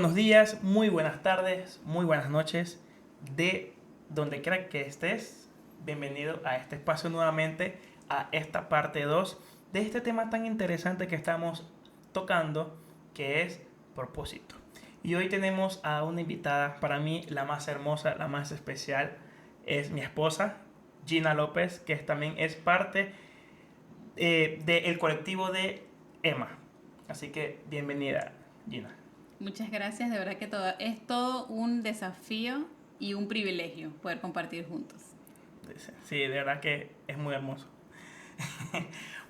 buenos días, muy buenas tardes, muy buenas noches, de donde quiera que estés. Bienvenido a este espacio nuevamente, a esta parte 2 de este tema tan interesante que estamos tocando, que es propósito. Y hoy tenemos a una invitada, para mí la más hermosa, la más especial, es mi esposa, Gina López, que también es parte del colectivo de Emma. Así que bienvenida, Gina. Muchas gracias, de verdad que es todo un desafío y un privilegio poder compartir juntos. Sí, de verdad que es muy hermoso.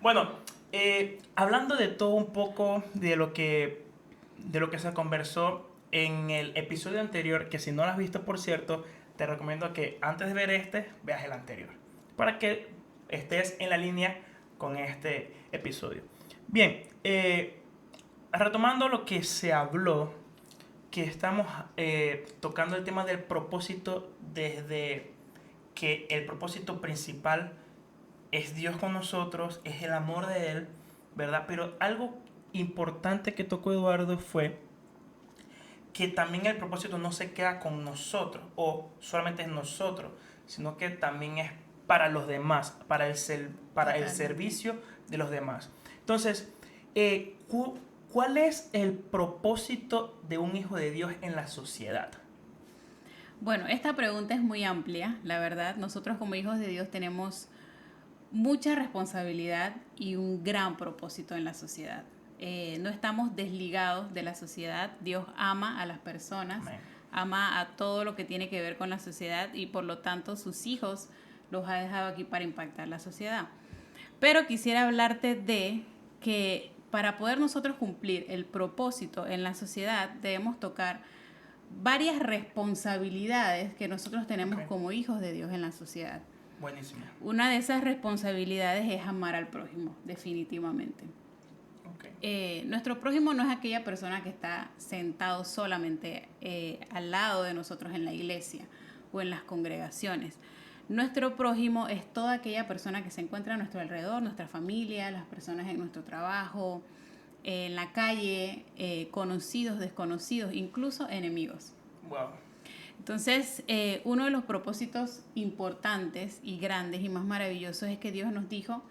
Bueno, hablando de todo un poco de lo que se conversó en el episodio anterior, que si no lo has visto, por cierto, te recomiendo que antes de ver este, veas el anterior, para que estés en la línea con este episodio. Bien, retomando lo que se habló, que estamos tocando el tema del propósito desde que el propósito principal es Dios con nosotros, es el amor de Él, ¿verdad? Pero algo importante que tocó Eduardo fue que también el propósito no se queda con nosotros o solamente es nosotros, sino que también es para los demás, para el Totalmente. servicio de los demás. Entonces, eh, ¿cuál es el propósito de un hijo de Dios en la sociedad? Bueno, esta pregunta es muy amplia, la verdad. Nosotros como hijos de Dios tenemos mucha responsabilidad y un gran propósito en la sociedad. No estamos desligados de la sociedad. Dios ama a las personas, Amén. ama a todo lo que tiene que ver con la sociedad y por lo tanto sus hijos los ha dejado aquí para impactar la sociedad. Pero quisiera hablarte de que para poder nosotros cumplir el propósito en la sociedad debemos tocar varias responsabilidades que nosotros tenemos Okay. como hijos de Dios en la sociedad. Buenísimo. Una de esas responsabilidades es amar al prójimo, definitivamente. Okay. Nuestro prójimo no es aquella persona que está sentado solamente al lado de nosotros en la iglesia o en las congregaciones. Nuestro prójimo es toda aquella persona que se encuentra a nuestro alrededor, nuestra familia, las personas en nuestro trabajo, en la calle, conocidos, desconocidos, incluso enemigos. Wow. Entonces, uno de los propósitos importantes y grandes y más maravillosos es que Dios nos dijo,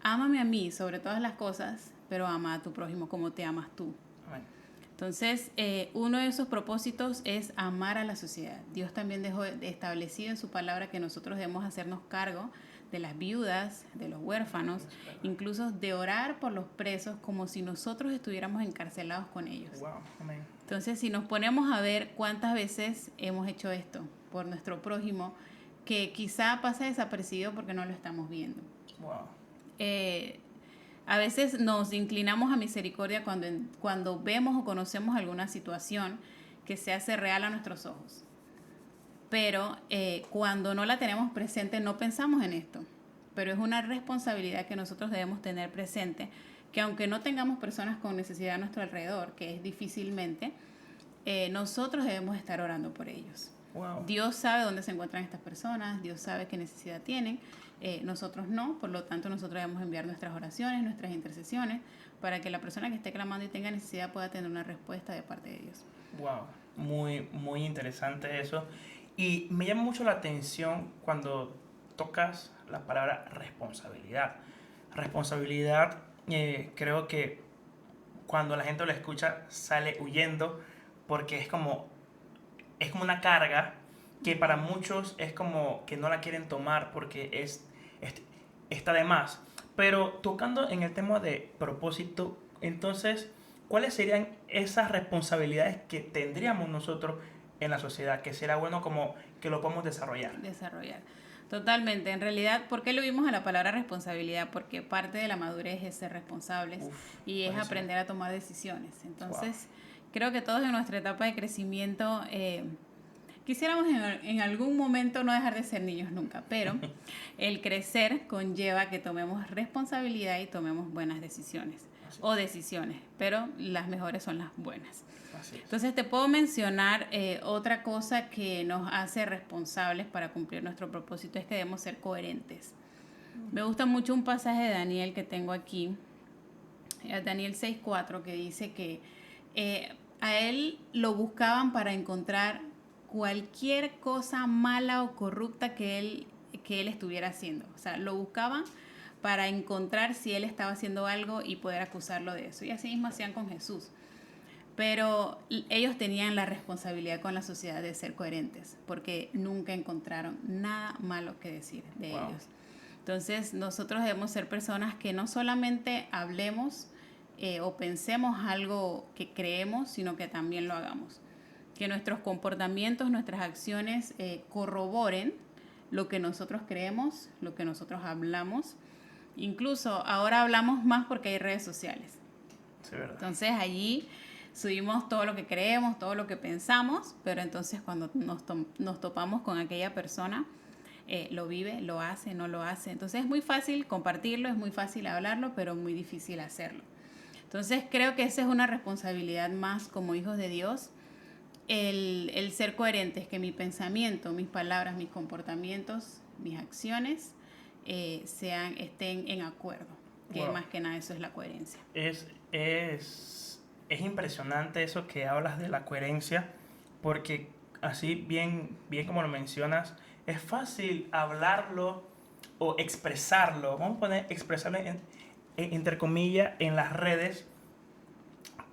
ámame a mí sobre todas las cosas, pero ama a tu prójimo como te amas tú. Amén. Entonces, uno de esos propósitos es amar a la sociedad. Dios también dejó establecido en su palabra que nosotros debemos hacernos cargo de las viudas, de los huérfanos, incluso de orar por los presos como si nosotros estuviéramos encarcelados con ellos. Wow. Amén. Entonces, si nos ponemos a ver cuántas veces hemos hecho esto por nuestro prójimo, que quizá pasa desapercibido porque no lo estamos viendo. Wow. Eh, a veces nos inclinamos a misericordia cuando vemos o conocemos alguna situación que se hace real a nuestros ojos. Pero cuando no la tenemos presente no pensamos en esto. Pero es una responsabilidad que nosotros debemos tener presente, que aunque no tengamos personas con necesidad a nuestro alrededor, que es difícilmente, nosotros debemos estar orando por ellos. Wow. Dios sabe dónde se encuentran estas personas, Dios sabe qué necesidad tienen, nosotros no, por lo tanto nosotros debemos enviar nuestras oraciones, nuestras intercesiones, para que la persona que esté clamando y tenga necesidad pueda tener una respuesta de parte de Dios. Wow. Muy, muy interesante eso. Y me llama mucho la atención cuando tocas la palabra responsabilidad. Responsabilidad, creo que cuando la gente lo escucha sale huyendo porque es como una carga que para muchos es como que no la quieren tomar porque es está de más. Pero tocando en el tema de propósito, entonces, ¿cuáles serían esas responsabilidades que tendríamos nosotros en la sociedad? Que será bueno como que lo podamos desarrollar. Desarrollar. Totalmente. En realidad, ¿por qué lo vimos a la palabra responsabilidad? Porque parte de la madurez es ser responsables Uf, y es buenísimo. aprender a tomar decisiones. Wow. Entonces, creo que todos en nuestra etapa de crecimiento quisiéramos en algún momento no dejar de ser niños nunca, pero el crecer conlleva que tomemos responsabilidad y tomemos buenas decisiones Así o decisiones, pero las mejores son las buenas. es. Así es. Entonces te puedo mencionar otra cosa que nos hace responsables para cumplir nuestro propósito es que debemos ser coherentes. Me gusta mucho un pasaje de Daniel que tengo aquí, Daniel 6:4, que dice que a él lo buscaban para encontrar cualquier cosa mala o corrupta que él estuviera haciendo. O sea, lo buscaban para encontrar si él estaba haciendo algo y poder acusarlo de eso. Y así mismo hacían con Jesús. Pero ellos tenían la responsabilidad con la sociedad de ser coherentes, porque nunca encontraron nada malo que decir de ellos. Entonces, nosotros debemos ser personas que no solamente hablemos o pensemos algo que creemos, sino que también lo hagamos. Que nuestros comportamientos, nuestras acciones corroboren lo que nosotros creemos, lo que nosotros hablamos. Incluso ahora hablamos más porque hay redes sociales. Sí, ¿verdad? Entonces allí subimos todo lo que creemos, todo lo que pensamos, pero entonces cuando nos topamos con aquella persona, lo vive, lo hace, no lo hace. Entonces es muy fácil compartirlo, es muy fácil hablarlo, pero muy difícil hacerlo. Entonces creo que esa es una responsabilidad más como hijos de Dios, el ser coherentes, que mi pensamiento, mis palabras, mis comportamientos, mis acciones estén en acuerdo. Que más que nada eso es la coherencia. Es impresionante eso que hablas de la coherencia, porque así bien como lo mencionas, es fácil hablarlo o expresarlo, vamos a poner expresarlo entre comillas en las redes,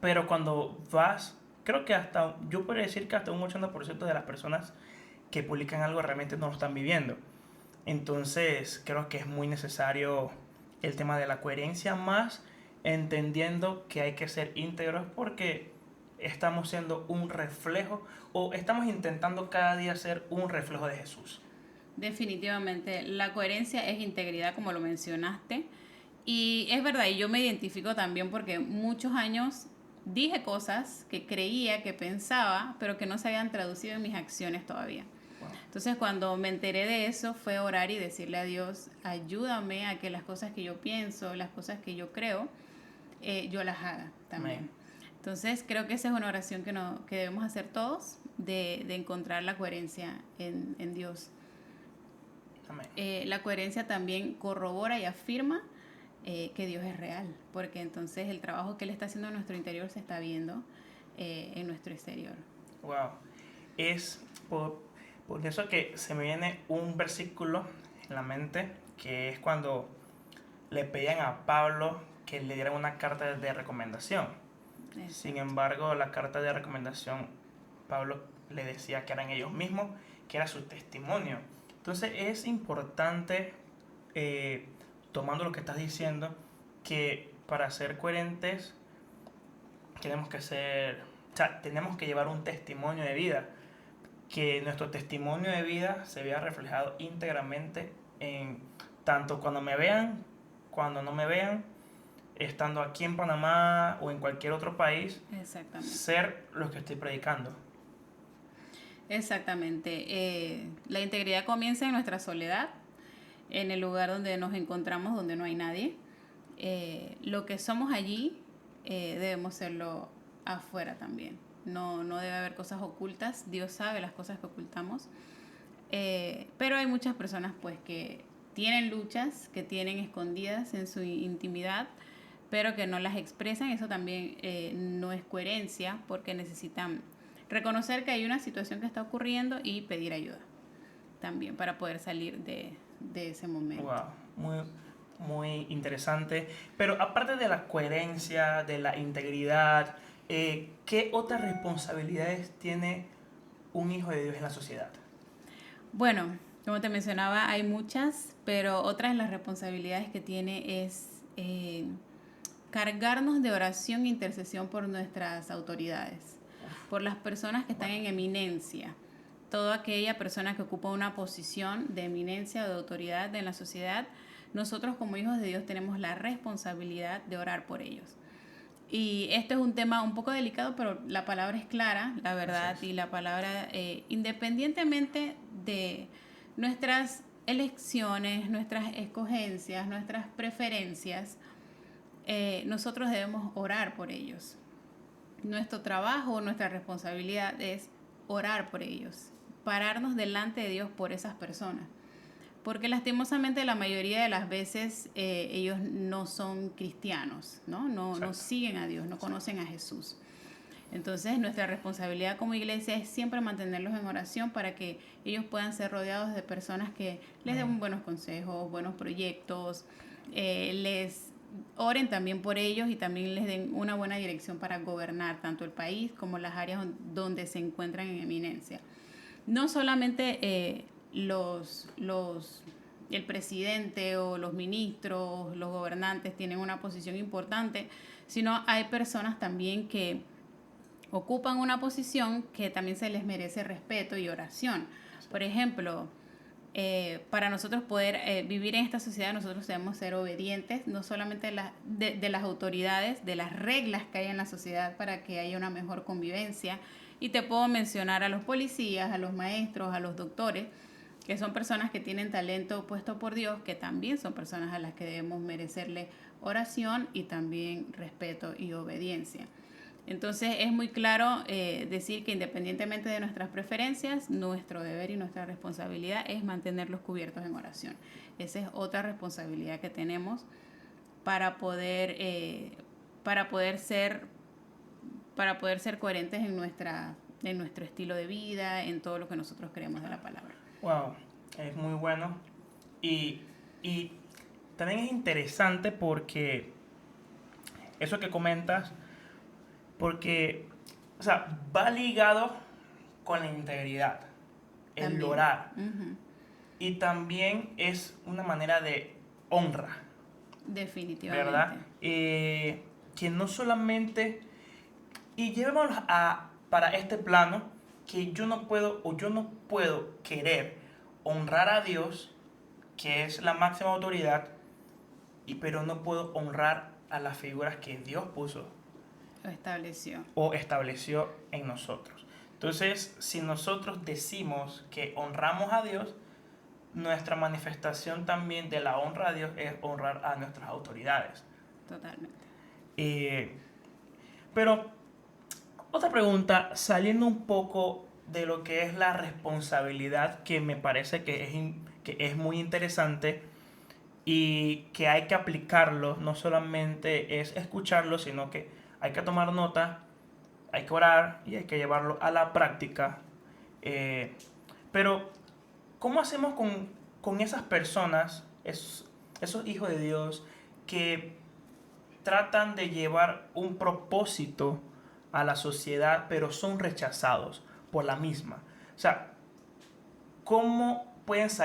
pero cuando vas, creo que yo podría decir que hasta un 80% de las personas que publican algo realmente no lo están viviendo. Entonces creo que es muy necesario el tema de la coherencia, más entendiendo que hay que ser íntegros porque estamos siendo un reflejo o estamos intentando cada día ser un reflejo de Jesús. Definitivamente, la coherencia es integridad, como lo mencionaste, y es verdad, y yo me identifico también porque muchos años dije cosas que creía, que pensaba, pero que no se habían traducido en mis acciones todavía. Entonces, cuando me enteré de eso, fue orar y decirle a Dios, ayúdame a que las cosas que yo pienso, las cosas que yo creo, yo las haga también. Amén. Entonces, creo que esa es una oración que debemos hacer todos, de encontrar la coherencia en Dios. Amén. La coherencia también corrobora y afirma que Dios es real, porque entonces el trabajo que Él está haciendo en nuestro interior se está viendo en nuestro exterior. Wow. Es por eso que se me viene un versículo en la mente, que es cuando le pedían a Pablo que le diera una carta de recomendación. Exacto. Sin embargo, la carta de recomendación, Pablo le decía que eran ellos mismos, que era su testimonio. Entonces es importante, tomando lo que estás diciendo, que para ser coherentes tenemos que llevar un testimonio de vida, que nuestro testimonio de vida se vea reflejado íntegramente en tanto cuando me vean, cuando no me vean, estando aquí en Panamá o en cualquier otro país. Exactamente. Ser lo que estoy predicando. Exactamente. La integridad comienza en nuestra soledad, en el lugar donde nos encontramos, donde no hay nadie. Lo que somos allí debemos serlo afuera también. No debe haber cosas ocultas. Dios sabe las cosas que ocultamos. Pero hay muchas personas pues que tienen luchas, que tienen escondidas en su intimidad, pero que no las expresan. Eso también no es coherencia, porque necesitan reconocer que hay una situación que está ocurriendo y pedir ayuda también para poder salir de ese momento. Wow, muy interesante. Pero aparte de la coherencia, de la integridad, ¿qué otras responsabilidades tiene un hijo de Dios en la sociedad? Bueno, como te mencionaba, hay muchas, pero otra de las responsabilidades que tiene es cargarnos de oración e intercesión por nuestras autoridades, por las personas que están en eminencia, toda aquella persona que ocupa una posición de eminencia o de autoridad en la sociedad. Nosotros como hijos de Dios tenemos la responsabilidad de orar por ellos. Y esto es un tema un poco delicado, pero la palabra es clara, la verdad, y la palabra, independientemente de nuestras elecciones, nuestras escogencias, nuestras preferencias, nosotros debemos orar por ellos. Nuestro trabajo, nuestra responsabilidad es orar por ellos, pararnos delante de Dios por esas personas. Porque lastimosamente la mayoría de las veces ellos no son cristianos, no siguen a Dios, no conocen a Jesús. Entonces, nuestra responsabilidad como iglesia es siempre mantenerlos en oración para que ellos puedan ser rodeados de personas que les den buenos consejos, buenos proyectos, les oren también por ellos y también les den una buena dirección para gobernar tanto el país como las áreas donde se encuentran en eminencia. No solamente el presidente o los ministros, los gobernantes tienen una posición importante, sino hay personas también que ocupan una posición que también se les merece respeto y oración. Por ejemplo, para nosotros poder vivir en esta sociedad, nosotros debemos ser obedientes, no solamente de las autoridades, de las reglas que hay en la sociedad para que haya una mejor convivencia. Y te puedo mencionar a los policías, a los maestros, a los doctores, que son personas que tienen talento puesto por Dios, que también son personas a las que debemos merecerle oración y también respeto y obediencia. Entonces es muy claro decir que independientemente de nuestras preferencias, nuestro deber y nuestra responsabilidad es mantenerlos cubiertos en oración. Esa es otra responsabilidad que tenemos para poder ser coherentes en nuestro estilo de vida, en todo lo que nosotros creemos de la palabra. Wow, es muy bueno. Y también es interesante porque eso que comentas, porque, o sea, va ligado con la integridad, el También. orar. Y también es una manera de honra, Definitivamente. ¿verdad? Que no solamente, y llevémoslo para este plano, que yo no puedo querer honrar a Dios, que es la máxima autoridad, pero no puedo honrar a las figuras que Dios puso o estableció en nosotros. Entonces, si nosotros decimos que honramos a Dios, nuestra manifestación también de la honra a Dios es honrar a nuestras autoridades. Totalmente. Pero otra pregunta, saliendo un poco de lo que es la responsabilidad, que me parece que es muy interesante y que hay que aplicarlo, no solamente es escucharlo, sino que hay que tomar nota, hay que orar y hay que llevarlo a la práctica. Pero, ¿cómo hacemos con esas personas, esos hijos de Dios, que tratan de llevar un propósito a la sociedad, pero son rechazados por la misma? O sea, ¿cómo ellos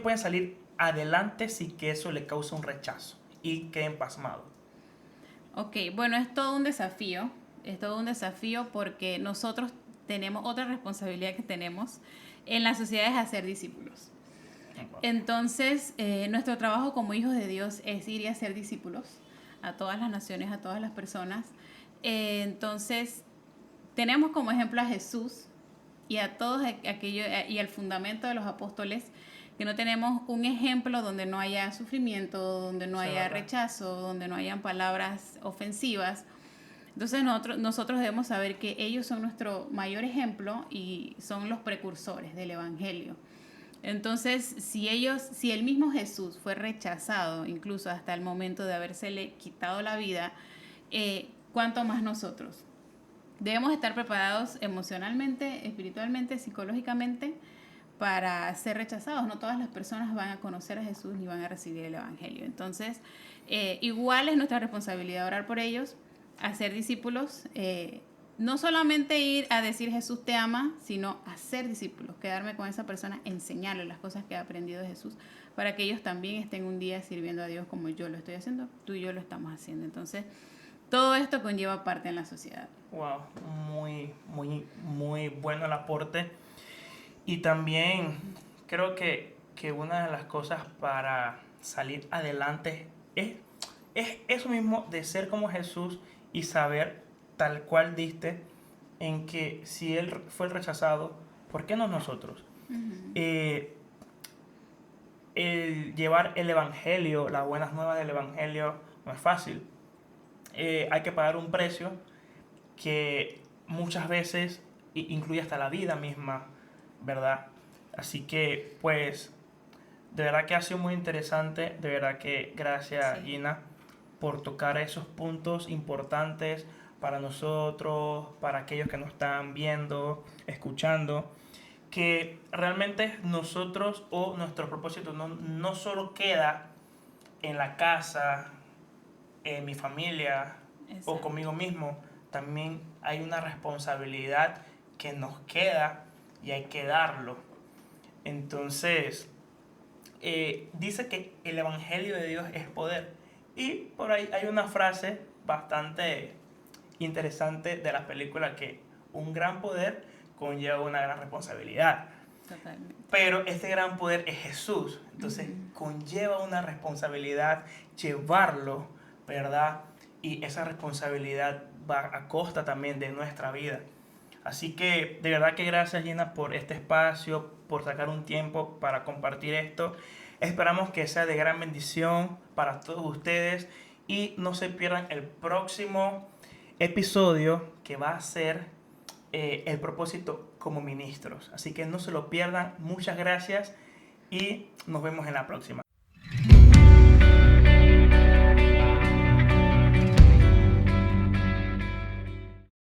pueden salir adelante si que eso le causa un rechazo y queden pasmados? Ok, bueno, es todo un desafío porque nosotros tenemos otra responsabilidad que tenemos en la sociedad es hacer discípulos. Entonces, nuestro trabajo como hijos de Dios es ir y hacer discípulos a todas las naciones, a todas las personas. Entonces, tenemos como ejemplo a Jesús y a todos aquellos y al fundamento de los apóstoles, que no tenemos un ejemplo donde no haya sufrimiento, donde no haya rechazo, donde no hayan palabras ofensivas. Entonces nosotros debemos saber que ellos son nuestro mayor ejemplo y son los precursores del Evangelio. Entonces, si el mismo Jesús fue rechazado, incluso hasta el momento de habérsele quitado la vida, ¿cuánto más nosotros? Debemos estar preparados emocionalmente, espiritualmente, psicológicamente, para ser rechazados. No todas las personas van a conocer a Jesús ni van a recibir el Evangelio. Entonces, igual es nuestra responsabilidad orar por ellos, hacer discípulos, no solamente ir a decir Jesús te ama, sino hacer discípulos, quedarme con esa persona, enseñarle las cosas que he aprendido de Jesús, para que ellos también estén un día sirviendo a Dios como yo lo estoy haciendo, tú y yo lo estamos haciendo. Entonces, todo esto conlleva parte en la sociedad. Wow, muy, muy, muy bueno el aporte. Y también creo que una de las cosas para salir adelante es eso mismo de ser como Jesús y saber, tal cual diste, en que si Él fue el rechazado, ¿por qué no nosotros? El llevar el Evangelio, las buenas nuevas del Evangelio, no es fácil. Hay que pagar un precio que muchas veces incluye hasta la vida misma, ¿verdad? Así que, pues, de verdad que ha sido muy interesante. De verdad que gracias, Gina, por tocar esos puntos importantes para nosotros, para aquellos que nos están viendo, escuchando, que realmente nosotros o nuestro propósito no solo queda en la casa, en mi familia o Exacto. conmigo mismo, también hay una responsabilidad que nos queda y hay que darlo. Entonces, dice que el Evangelio de Dios es poder. Y por ahí hay una frase bastante interesante de la película que un gran poder conlleva una gran responsabilidad. Totalmente. Pero este gran poder es Jesús. Entonces conlleva una responsabilidad llevarlo, ¿verdad? Y esa responsabilidad va a costa también de nuestra vida. Así que de verdad que gracias, Gina, por este espacio, por sacar un tiempo para compartir esto. Esperamos que sea de gran bendición para todos ustedes y no se pierdan el próximo episodio que va a ser el propósito como ministros. Así que no se lo pierdan. Muchas gracias y nos vemos en la próxima.